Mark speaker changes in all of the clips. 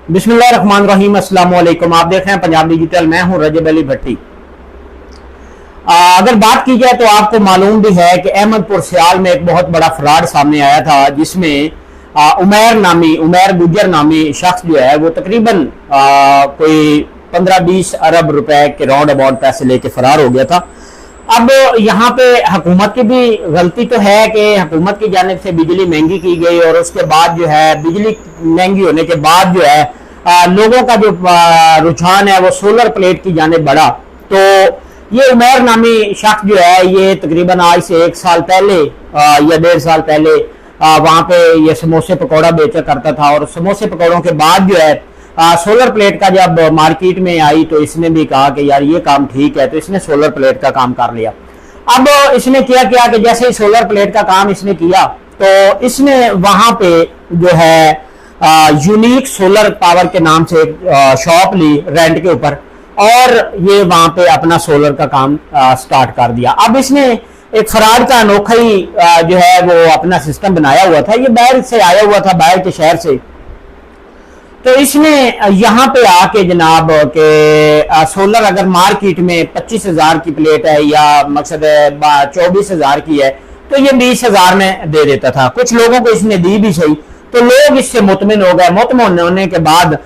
Speaker 1: बिस्मिल्लाहिर्रहमानिर्रहीम, अस्सलाम वालेकुम। आप देख रहे हैं पंजाब डिजिटल। मैं हूं रजब अली भट्टी। अगर बात की जाए तो आपको मालूम भी है कि अहमदपुर सियाल में एक बहुत बड़ा फ्रॉड सामने आया था, जिसमें उमैर गुजर नामी शख्स जो है वो तकरीबन कोई 15-20 अरब रुपए के राउंड अबाउट पैसे लेके फरार हो गया था। अब यहाँ पे हुकूमत की भी गलती तो है कि हुकूमत की जानिब से बिजली महंगी की गई और उसके बाद जो है बिजली महंगी होने के बाद जो है लोगों का जो रुझान है वो सोलर प्लेट की जानिब बढ़ा। तो ये उमैर नामी शख्स जो है ये तकरीबन आज से 1 साल पहले या 1.5 साल पहले वहाँ पे ये समोसे पकौड़ा बेचा करता था, और समोसे पकौड़ों के बाद जो है सोलर प्लेट का जब मार्केट में आई तो इसने भी कहा कि यार ये काम ठीक है, तो इसने सोलर प्लेट का काम कर लिया। अब इसने किया क्या कि जैसे ही सोलर प्लेट का काम इसने किया तो इसने वहां पे जो है यूनिक सोलर पावर के नाम से एक शॉप ली रेंट के ऊपर, और ये वहां पे अपना सोलर का काम स्टार्ट कर दिया। अब इसने एक फराड का अनोखा ही जो है वो अपना सिस्टम बनाया हुआ था। ये बाहर से आया हुआ था, बाहर के शहर से। तो इसने यहाँ पे आके जनाब के सोलर अगर मार्केट में 25,000 की प्लेट है या मकसद है 24,000 की है तो ये 20,000 में दे देता था। कुछ लोगों को इसने दी भी सही, तो लोग इससे मुतमिन हो गए। मुतमिन होने के बाद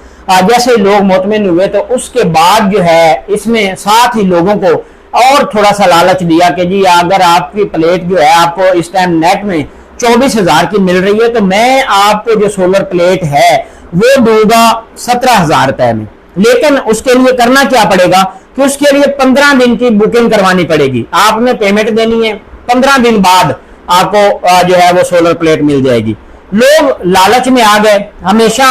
Speaker 1: जैसे लोग मुतमिन हुए तो उसके बाद जो है इसने साथ ही लोगों को और थोड़ा सा लालच दिया कि जी अगर आपकी प्लेट जो है आपको इस टाइम नेट में 24,000 की मिल रही है तो मैं आपको जो सोलर प्लेट है वो दूंगा 17,000 रुपए में। लेकिन उसके लिए करना क्या पड़ेगा कि उसके लिए 15 दिन की बुकिंग करवानी पड़ेगी। आपने पेमेंट देनी है, 15 दिन बाद आपको जो है वो सोलर प्लेट मिल जाएगी। लोग लालच में आ गए। हमेशा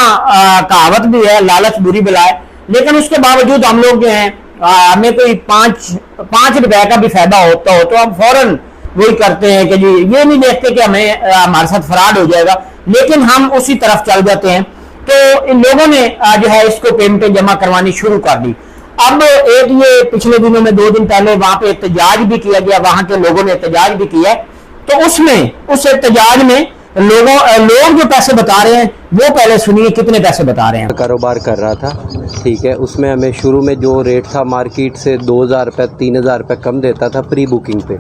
Speaker 1: कहावत भी है लालच बुरी बला है, लेकिन उसके बावजूद हम लोग जो है हमें कोई 5 रुपए का भी फायदा होता हो तो हम फौरन वही करते हैं कि जी ये नहीं देखते कि हमें हमारे साथ फ्रॉड हो जाएगा, लेकिन हम उसी तरफ चल जाते हैं। तो इन लोगों ने जो है इसको पेमेंटें जमा करवानी शुरू कर दी। अब एक ये पिछले दिनों में 2 दिन पहले वहां पे एहतजाज भी किया गया, वहां के लोगों ने एहतजाज भी किया। तो उसमें उस एहतजाज में लोग जो पैसे बता रहे हैं वो पहले सुनिए कितने पैसे बता रहे हैं।
Speaker 2: कारोबार कर रहा था, ठीक है। उसमें हमें शुरू में जो रेट था मार्केट से 2,000 रुपये 3,000 रुपये कम देता था प्री बुकिंग पे।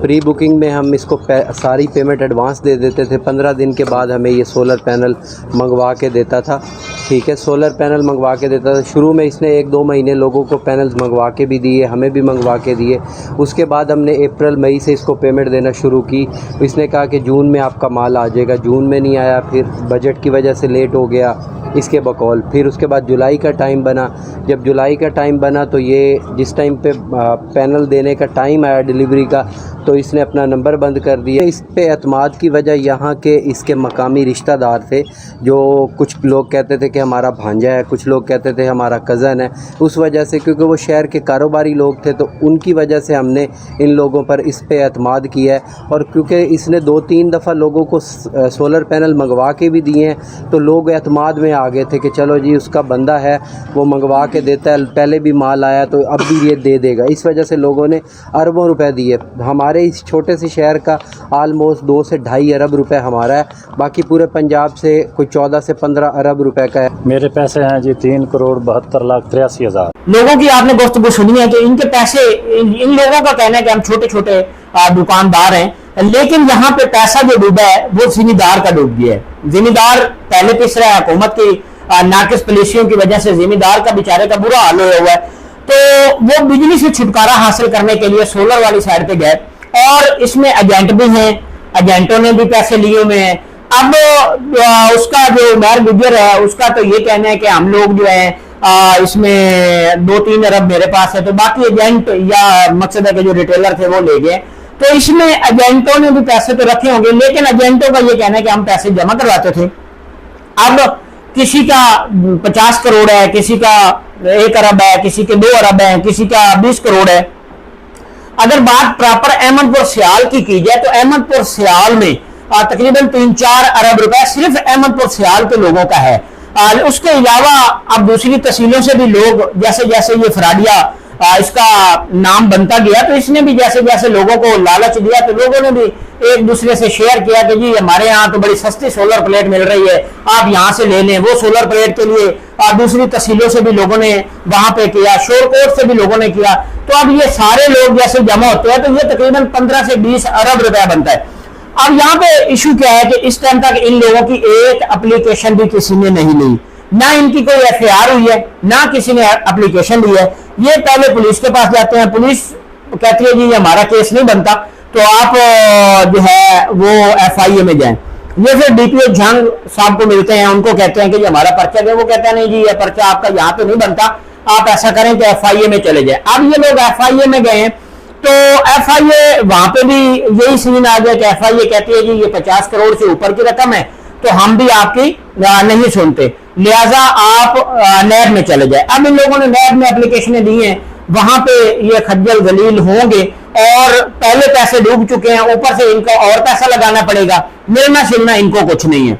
Speaker 2: प्री बुकिंग में हम इसको सारी पेमेंट एडवांस दे देते थे। 15 दिन के बाद हमें ये सोलर पैनल मंगवा के देता था, ठीक है। सोलर पैनल मंगवा के देता था। शुरू में इसने 1-2 महीने लोगों को पैनल्स मंगवा के भी दिए, हमें भी मंगवा के दिए। उसके बाद हमने अप्रैल मई से इसको पेमेंट देना शुरू की। इसने कहा कि जून में आपका माल आ जाएगा। जून में नहीं आया, फिर बजट की वजह से लेट हो गया इसके बकौल। फिर उसके बाद जुलाई का टाइम बना। जब जुलाई का टाइम बना तो ये जिस टाइम पे पैनल देने का टाइम आया डिलीवरी का तो इसने अपना नंबर बंद कर दिया। इस पे एतमाद की वजह यहाँ के इसके मकामी रिश्तेदार थे, जो कुछ लोग कहते थे कि हमारा भांजा है, कुछ लोग कहते थे हमारा कज़न है। उस वजह से क्योंकि वो शहर के कारोबारी लोग थे तो उनकी वजह से हमने इन लोगों पर इस पे एतमाद किया है। और क्योंकि इसने 2-3 दफ़ा लोगों को सोलर पैनल मंगवा के भी दिए हैं तो लोग एतमाद में आ गए थे कि चलो जी उसका बंदा है वो मंगवा के देता है, पहले भी माल आया तो अब भी ये दे देगा। इस वजह से लोगों ने अरबों रुपए दिए। हमारे इस छोटे से शहर का आलमोस्ट 2 से ढाई अरब रुपए हमारा है, बाकी पूरे पंजाब से कोई 14 से 15 अरब रुपए का है।
Speaker 3: मेरे पैसे हैं जी 3,72,83,000।
Speaker 1: लोगों की आपने गुफ्तगू सुनी है कि इनके पैसे, इन लोगों का कहना है कि हम छोटे छोटे दुकानदार हैं, लेकिन यहाँ पे पैसा जो डूबा है वो जिम्मेदार का डूब गया है। जिम्मेदार पहले पिस रहा है, हुकूमत की नाकिस पॉलिसियों की वजह से जिम्मेदार का बेचारे का बुरा हाल हुआ हुआ है। तो वो बिजली से छुटकारा हासिल करने के लिए सोलर वाली साइड पे गए, और इसमें एजेंट भी हैं, एजेंटों ने भी पैसे लिए हुए हैं। अब उसका जो उमैर गुजर है उसका तो ये कहना है कि हम लोग जो है इसमें 2-3 अरब मेरे पास है, तो बाकी एजेंट या मकसद है कि जो रिटेलर थे वो ले गए। तो इसमें एजेंटों ने भी पैसे तो रखे होंगे, लेकिन एजेंटों का ये कहना है कि हम पैसे जमा करवाते थे। अब किसी का 50 करोड़ है, किसी का 1 अरब है, किसी के 2 अरब है, किसी का 20 करोड़ है। अगर बात प्रॉपर अहमदपुर सियाल की जाए तो अहमदपुर सियाल में तकरीबन 3-4 अरब रुपए सिर्फ अहमदपुर सियाल के लोगों का है। उसके अलावा अब दूसरी तहसीलों से भी लोग जैसे जैसे ये फ्राडिया इसका नाम बनता गया, तो इसने भी जैसे जैसे लोगों को लालच दिया तो लोगों ने भी एक दूसरे से शेयर किया कि जी हमारे यहाँ तो बड़ी सस्ती सोलर प्लेट मिल रही है, आप यहाँ से ले लें। वो सोलर प्लेट के लिए दूसरी तहसीलों से भी लोगों ने वहां पे किया, शोरकोट से भी लोगों ने किया। तो अब ये सारे लोग जैसे जमा होते हैं तो ये तकरीबन 15 से 20 अरब रुपया बनता है। अब यहाँ पे इशू क्या है कि इस टाइम तक इन लोगों की एक एप्लीकेशन भी किसी ने नहीं ली, ना इनकी कोई एफआईआर हुई है, ना किसी ने एप्लीकेशन ली है। ये पहले पुलिस के पास जाते हैं, पुलिस कहती है जी हमारा केस नहीं बनता, तो आप जो है वो एफआईए में जाएं। ये फिर डीपीओ झंग साहब को मिलते हैं, उनको कहते हैं कि जी हमारा पर्चा दे। वो कहते हैं नहीं जी ये पर्चा आपका यहाँ पे नहीं बनता, आप ऐसा करें कि एफआईए में चले जाए। अब ये लोग एफआईए में गए हैं तो एफआईए वहां पे भी यही सीन आ गया कि एफआईए कहती है जी ये 50 करोड़ से ऊपर की रकम है तो हम भी आपकी नहीं सुनते, लिहाजा आप नैब में चले जाए। अब इन लोगों ने नैब में एप्लीकेशनें दी हैं, वहां पे ये खज्जल जलील होंगे और पहले पैसे डूब चुके हैं, ऊपर से इनको और पैसा लगाना पड़ेगा, मिलना शिलना इनको कुछ नहीं है।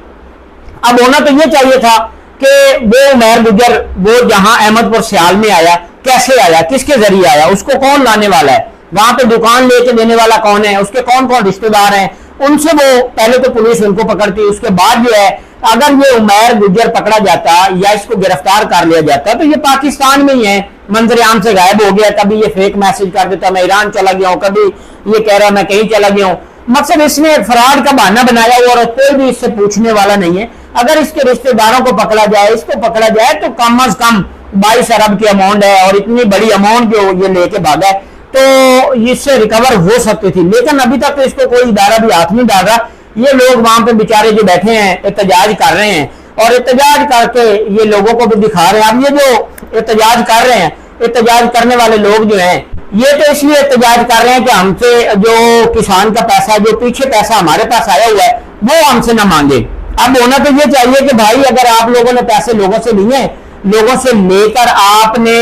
Speaker 1: अब होना तो ये चाहिए था कि वो उमैर गुजर वो जहां अहमदपुर सियाल में आया, कैसे आया, किसके जरिए आया, उसको कौन लाने वाला है, वहां पे दुकान लेके देने वाला कौन है, उसके कौन कौन रिश्तेदार हैं, उनसे वो पहले तो पुलिस उनको पकड़ती, उसके बाद जो है अगर ये उमैर गुजर पकड़ा जाता या इसको गिरफ्तार कर लिया जाता तो ये पाकिस्तान में ही है, मंजर आम से गायब हो गया। कभी ये फेक मैसेज कर देता मैं ईरान चला गया हूं, कभी ये कह रहा मैं कहीं चला गया हूं। मकसद इसने फ्रॉड का बहाना बनाया हुआ और कोई भी इससे पूछने वाला नहीं है। अगर इसके रिश्तेदारों को पकड़ा जाए, इसको पकड़ा जाए तो कम अज कम 22 अरब की अमाउंट है और इतनी बड़ी अमाउंट जो ये लेके भागा है तो इससे रिकवर हो सकती थी, लेकिन अभी तक तो इसको कोई इदारा भी हाथ नहीं डाल रहा। ये लोग वहां पे बेचारे जो बैठे हैं एहतजाज कर रहे हैं और एहतजाज करके ये लोगों को भी दिखा रहे हैं। अब ये जो एहतजाज कर रहे हैं, एहतजाज करने वाले लोग जो हैं ये तो इसलिए एहतजाज कर रहे हैं कि हमसे जो किसान का पैसा, जो पीछे पैसा हमारे पास आया हुआ है वो हमसे ना मांगे। अब होना तो ये चाहिए कि भाई अगर आप लोगों ने पैसे लोगों से लिए, लोगों से लेकर आपने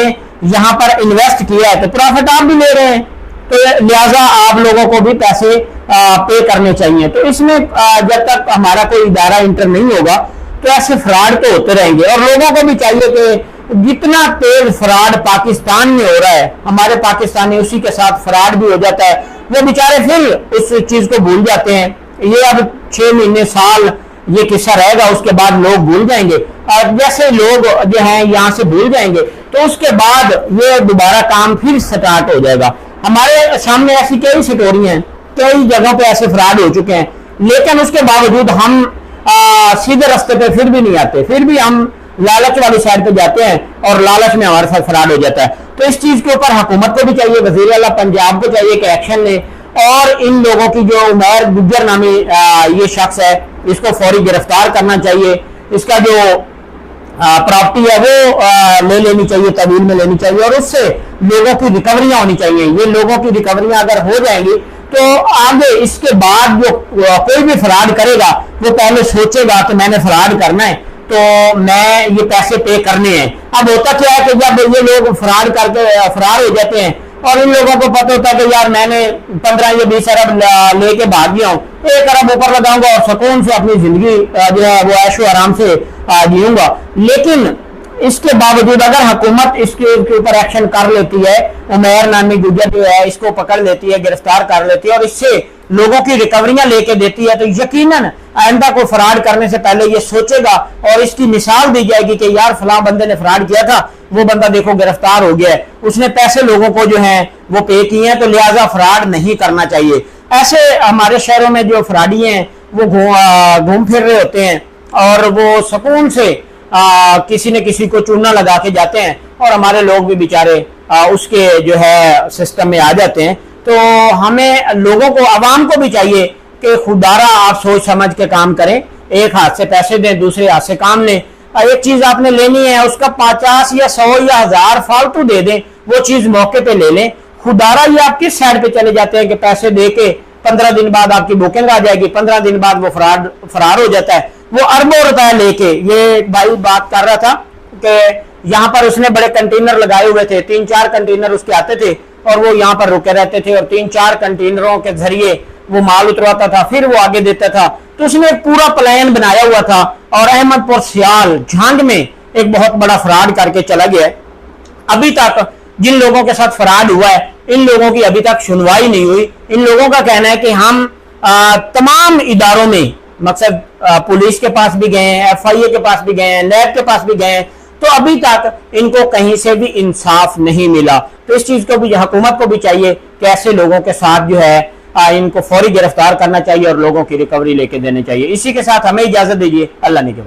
Speaker 1: यहां पर इन्वेस्ट किया है तो प्रॉफिट आप भी ले रहे हैं, तो लिहाजा आप लोगों को भी पैसे पे करने चाहिए। तो इसमें जब तक हमारा कोई इदारा इंटर नहीं होगा तो ऐसे फ्रॉड तो होते रहेंगे और लोगों को भी चाहिए कि जितना तेज फ्रॉड पाकिस्तान में हो रहा है, हमारे पाकिस्तानी उसी के साथ फ्रॉड भी हो जाता है, वो बेचारे फिर उस चीज को भूल जाते हैं। ये अब 6 महीने साल ये किस्सा रहेगा, उसके बाद लोग भूल जाएंगे और जैसे लोग जो हैं यहाँ से भूल जाएंगे तो उसके बाद ये दोबारा काम फिर स्टार्ट हो जाएगा। हमारे सामने ऐसी कई स्टोरियां हैं, कई जगहों पे ऐसे फ्रॉड हो चुके हैं, लेकिन उसके बावजूद हम सीधे रास्ते पे फिर भी नहीं आते, फिर भी हम लालच वाली साइड पे जाते हैं और लालच में हमारे साथ फ्रॉड हो जाता है। तो इस चीज के ऊपर हुकूमत को भी चाहिए, वजीर आला पंजाब को चाहिए कि एक्शन ले और इन लोगों की जो उमैर गुजर नामी ये शख्स है इसको फौरी गिरफ्तार करना चाहिए। इसका जो प्रॉपर्टी है वो ले लेनी चाहिए, तहवील में लेनी चाहिए और उससे लोगों की रिकवरियां होनी चाहिए। ये लोगों की रिकवरियां अगर हो जाएंगी तो आगे इसके बाद जो कोई भी फ्रॉड करेगा वो पहले सोचेगा कि मैंने फ्रॉड करना है तो मैं ये पैसे पे करने हैं। अब होता क्या है कि जब ये लोग फ्रॉड करके फरार हो जाते हैं और इन लोगों को पता होता है कि यार मैंने 15 या 20 अरब लेके भाग गया हूँ, 1 अरब ऊपर लगाऊंगा और सुकून से अपनी जिंदगी जो है वो ऐशो आराम से जीऊंगा। लेकिन इसके बावजूद अगर हुकूमत इसके ऊपर एक्शन कर लेती है, उमैर नामी गुजर जो है इसको पकड़ लेती है, गिरफ्तार कर लेती है और इससे लोगों की रिकवरियां लेके देती है तो यकीनन आइंदा को फ्रॉड करने से पहले ये सोचेगा और इसकी मिसाल दी जाएगी कि यार फलां बंदे ने फ्रॉड किया था, वो बंदा देखो गिरफ्तार हो गया है, उसने पैसे लोगों को जो है वो पे किए हैं, तो लिहाजा फ्रॉड नहीं करना चाहिए। ऐसे हमारे शहरों में जो फ्रॉडी हैं वो घूम फिर रहे होते हैं और वो सुकून से किसी न किसी को चूना लगा के जाते हैं और हमारे लोग भी बेचारे उसके जो है सिस्टम में आ जाते हैं। तो हमें लोगों को, आवाम को भी चाहिए कि खुदारा आप सोच समझ के काम करें, एक हाथ से पैसे दें, दूसरे हाथ से काम लें। एक चीज आपने लेनी है उसका 50 या 100 या 1000 फालतू दे दें, वो चीज मौके पे ले लें। खुदारा ये आप किस साइड पे चले जाते हैं कि पैसे दे के 15 दिन बाद आपकी बुकिंग आ जाएगी, 15 दिन बाद वो फरार हो जाता है, वो अरबों रुपए लेके। ये भाई बात कर रहा था कि यहाँ पर उसने बड़े कंटेनर लगाए हुए थे, 3-4 कंटेनर उसके आते थे और वो यहाँ पर रुके रहते थे और 3-4 कंटेनरों के जरिए वो माल उतरवाता था, फिर वो आगे देता था। तो उसने एक पूरा प्लान बनाया हुआ था और अहमदपुर सियाल झांग में एक बहुत बड़ा फ्रॉड करके चला गया। अभी तक जिन लोगों के साथ फ्रॉड हुआ है इन लोगों की अभी तक सुनवाई नहीं हुई। इन लोगों का कहना है कि हम तमाम इदारों में, मकसद पुलिस के पास भी गए हैं, FIA के पास भी गए हैं, नैब के पास भी गए हैं, तो अभी तक इनको कहीं से भी इंसाफ नहीं मिला। तो इस चीज को भी हुकूमत को भी चाहिए कि ऐसे लोगों के साथ जो है इनको फौरी गिरफ्तार करना चाहिए और लोगों की रिकवरी लेके देनी चाहिए। इसी के साथ हमें इजाजत दीजिए। अल्लाह ने के बाद।